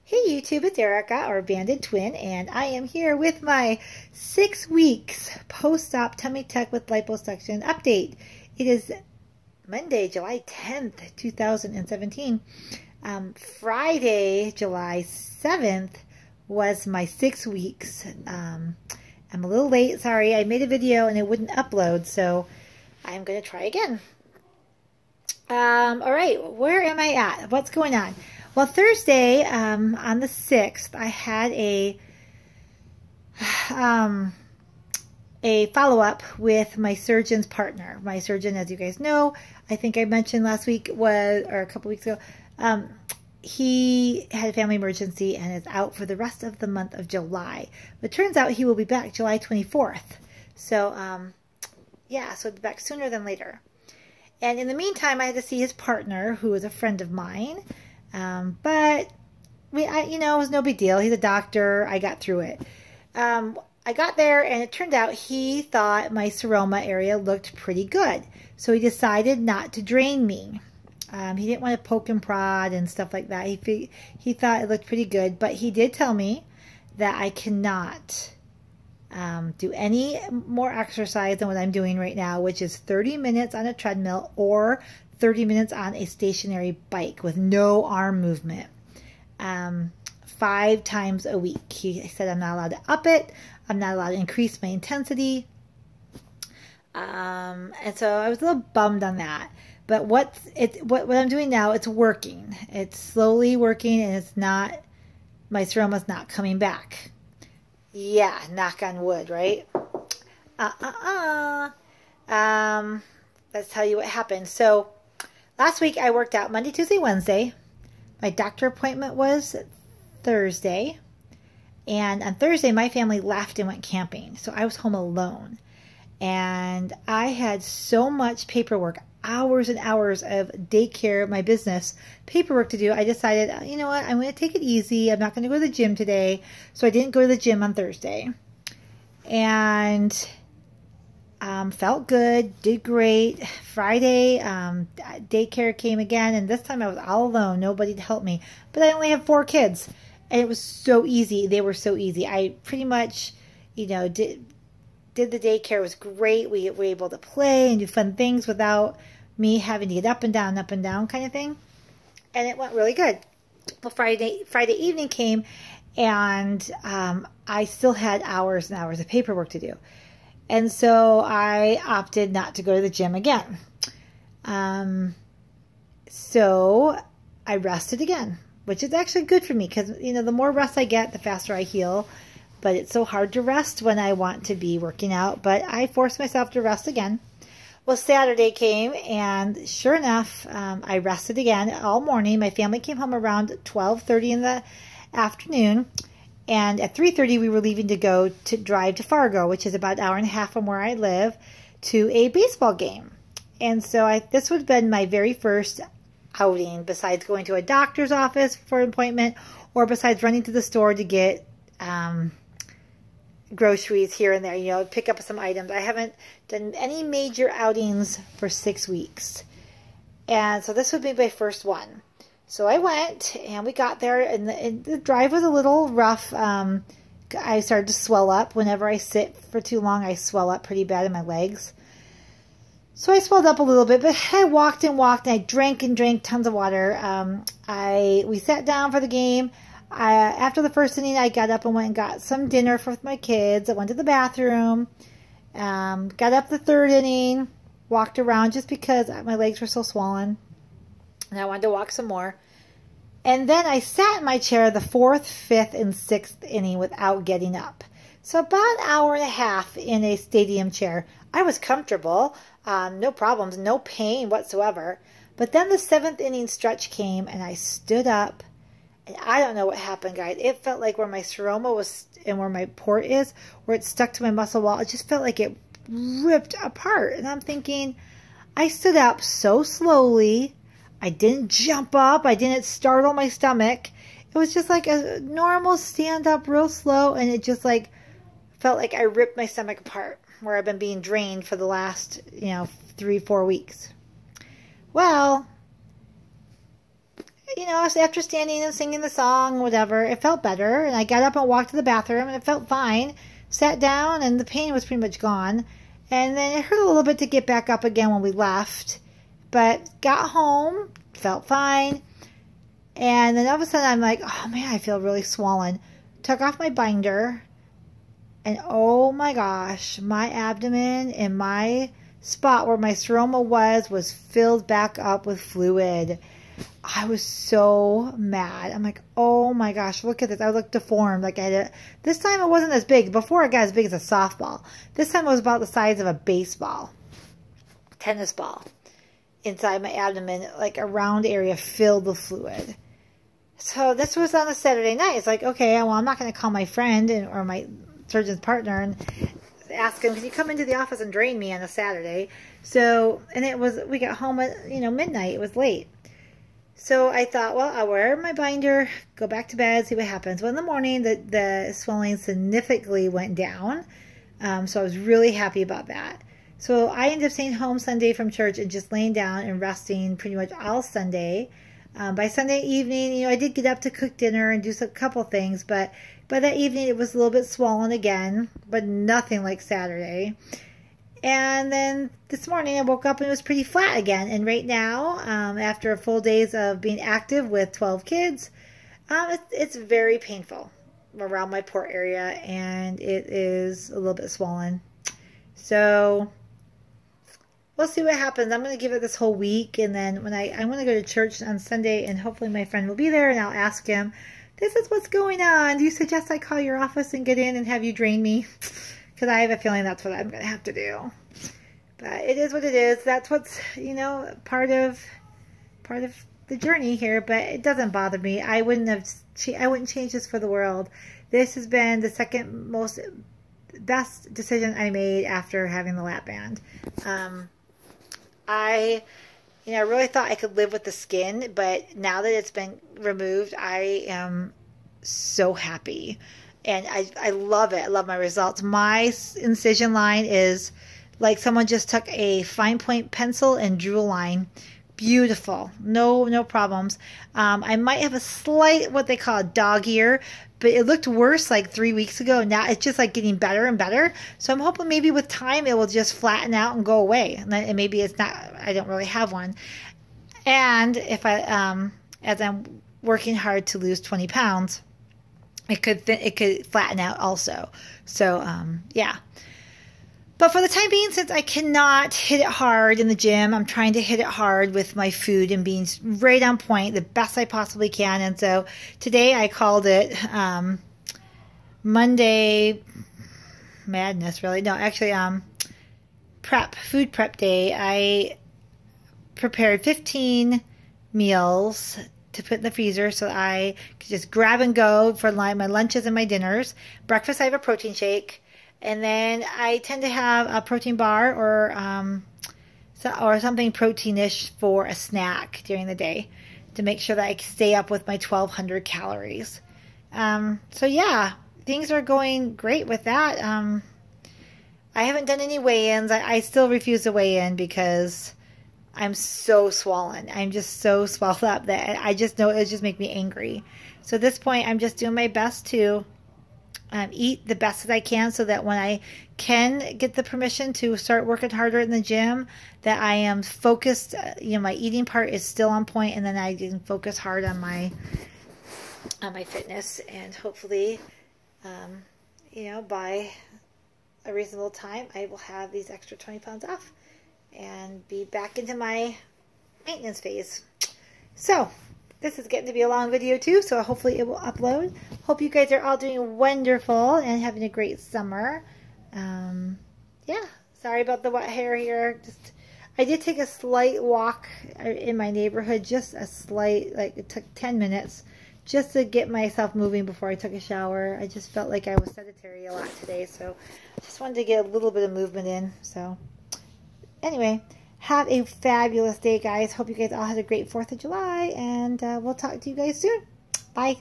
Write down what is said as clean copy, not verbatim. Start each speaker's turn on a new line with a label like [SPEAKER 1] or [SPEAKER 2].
[SPEAKER 1] Hey YouTube, it's Erica, or Banded Twin, and I am here with my 6 weeks post-op tummy tuck with liposuction update. It is Monday, July 10th, 2017. Friday, July 7th was my 6 weeks. I'm a little late, sorry. I made a video and it wouldn't upload, so I'm going to try again. Alright, where am I at? What's going on? Well, Thursday, on the 6th, I had a follow-up with my surgeon's partner. My surgeon, as you guys know, I think I mentioned last week or a couple weeks ago, he had a family emergency and is out for the rest of the month of July. But it turns out he will be back July 24th. So, yeah, so he'll be back sooner than later. And in the meantime, I had to see his partner, who is a friend of mine. But it was no big deal. He's a doctor. I got through it. I got there and it turned out he thought my seroma area looked pretty good. So he decided not to drain me. He didn't want to poke and prod and stuff like that. He thought it looked pretty good, but he did tell me that I cannot do any more exercise than what I'm doing right now, which is 30 minutes on a treadmill or 30 minutes on a stationary bike with no arm movement, 5 times a week. He said I'm not allowed to up it. I'm not allowed to increase my intensity. And so I was a little bummed on that. But what I'm doing now, it's working. It's slowly working, and it's not, my seroma's not coming back. Yeah, knock on wood, right? Let's tell you what happened. So last week I worked out Monday, Tuesday, Wednesday. My doctor appointment was Thursday. And on Thursday, my family left and went camping. So I was home alone. And I had so much paperwork, hours and hours of daycare, my business paperwork to do. I decided, you know what, I'm going to take it easy. I'm not going to go to the gym today. So I didn't go to the gym on Thursday. And felt good, did great. Friday, daycare came again, and this time I was all alone, nobody to help me. But I only have 4 kids, and it was so easy. They were so easy. I pretty much, did the daycare. It was great. We were able to play and do fun things without me having to get up and down kind of thing. And it went really good. Well, Friday evening came, and I still had hours and hours of paperwork to do. And so I opted not to go to the gym again. So I rested again, which is actually good for me because, the more rest I get, the faster I heal. But it's so hard to rest when I want to be working out. But I forced myself to rest again. Well, Saturday came, and sure enough, I rested again all morning. My family came home around 12:30 in the afternoon. And at 3:30, we were leaving to go to drive to Fargo, which is about an hour and a half from where I live, to a baseball game. And so this would have been my very first outing, besides going to a doctor's office for an appointment, or besides running to the store to get groceries here and there, pick up some items. I haven't done any major outings for 6 weeks. And so this would be my first one. So I went, and we got there, and the drive was a little rough. I started to swell up. Whenever I sit for too long, I swell up pretty bad in my legs. So I swelled up a little bit, but I walked and walked, and I drank and drank tons of water. We sat down for the game. After the first inning, I got up and went and got some dinner for my kids. I went to the bathroom, got up the 3rd inning, walked around just because my legs were so swollen, and I wanted to walk some more. And then I sat in my chair the 4th, 5th, and 6th inning without getting up. So about an hour and a half in a stadium chair. I was comfortable, no problems, no pain whatsoever. But then the 7th inning stretch came, and I stood up. And I don't know what happened, guys. It felt like where my seroma was and where my port is, where it stuck to my muscle wall, it just felt like it ripped apart. And I'm thinking, I stood up so slowly. I didn't jump up. I didn't startle my stomach. It was just like a normal stand up real slow. And it just felt like I ripped my stomach apart where I've been being drained for the last, 3-4 weeks. Well, you know, after standing and singing the song, whatever, it felt better. And I got up and walked to the bathroom, and it felt fine. Sat down, and the pain was pretty much gone. And then it hurt a little bit to get back up again when we left. But got home, felt fine. And then all of a sudden, I'm like, oh, man, I feel really swollen. Took off my binder. And oh, my gosh, my abdomen and my spot where my seroma was filled back up with fluid. I was so mad. I'm like, oh my gosh, look at this. I looked deformed. Like this time it wasn't as big. Before it got as big as a softball. This time it was about the size of a baseball, tennis ball, inside my abdomen, like a round area filled with fluid. So this was on a Saturday night. It's like, okay, well, I'm not going to call my friend or my surgeon's partner and ask him, can you come into the office and drain me on a Saturday? So, and we got home at, midnight. It was late. So I thought, well, I'll wear my binder, go back to bed, see what happens. Well, in the morning, the swelling significantly went down. So I was really happy about that. So I ended up staying home Sunday from church and just laying down and resting pretty much all Sunday. By Sunday evening, I did get up to cook dinner and do a couple things, but by that evening it was a little bit swollen again, but nothing like Saturday. And then this morning I woke up and it was pretty flat again. And right now, after a full days of being active with 12 kids, it's very painful around my port area, and it is a little bit swollen. So we'll see what happens. I'm going to give it this whole week, and then when I'm going to go to church on Sunday, and hopefully my friend will be there, and I'll ask him, this is what's going on. Do you suggest I call your office and get in and have you drain me? Because I have a feeling that's what I'm going to have to do. But it is what it is. That's what's, part of the journey here. But it doesn't bother me. I wouldn't change this for the world. This has been the second best decision I made after having the lap band. I really thought I could live with the skin, but now that it's been removed, I am so happy. And I love it. I love my results. My incision line is like someone just took a fine point pencil and drew a line. Beautiful. No problems. I might have a slight, what they call a dog ear, but it looked worse like 3 weeks ago. Now it's just like getting better and better. So I'm hoping maybe with time it will just flatten out and go away. And maybe it's not, I don't really have one. And if as I'm working hard to lose 20 pounds, it could flatten out also. So, yeah. But for the time being, since I cannot hit it hard in the gym, I'm trying to hit it hard with my food and being right on point, the best I possibly can. And so today I called it Monday Madness, really. No, actually, food prep day. I prepared 15 meals to put in the freezer so I could just grab and go for my lunches and my dinners. Breakfast, I have a protein shake. And then I tend to have a protein bar or something proteinish for a snack during the day to make sure that I stay up with my 1,200 calories. So yeah, things are going great with that. I haven't done any weigh-ins. I still refuse to weigh in because I'm so swollen. I'm just so swelled up that I just know it just makes me angry. So at this point, I'm just doing my best to eat the best that I can so that when I can get the permission to start working harder in the gym, that I am focused, my eating part is still on point, and then I can focus hard on my fitness, and hopefully, by a reasonable time, I will have these extra 20 pounds off and be back into my maintenance phase. So this is getting to be a long video too, so hopefully it will upload. Hope you guys are all doing wonderful and having a great summer. Yeah, sorry about the wet hair here. I did take a slight walk in my neighborhood, just a slight, it took 10 minutes just to get myself moving before I took a shower. I just felt like I was sedentary a lot today, so I just wanted to get a little bit of movement in. So anyway, have a fabulous day, guys. Hope you guys all had a great 4th of July, and we'll talk to you guys soon. Bye.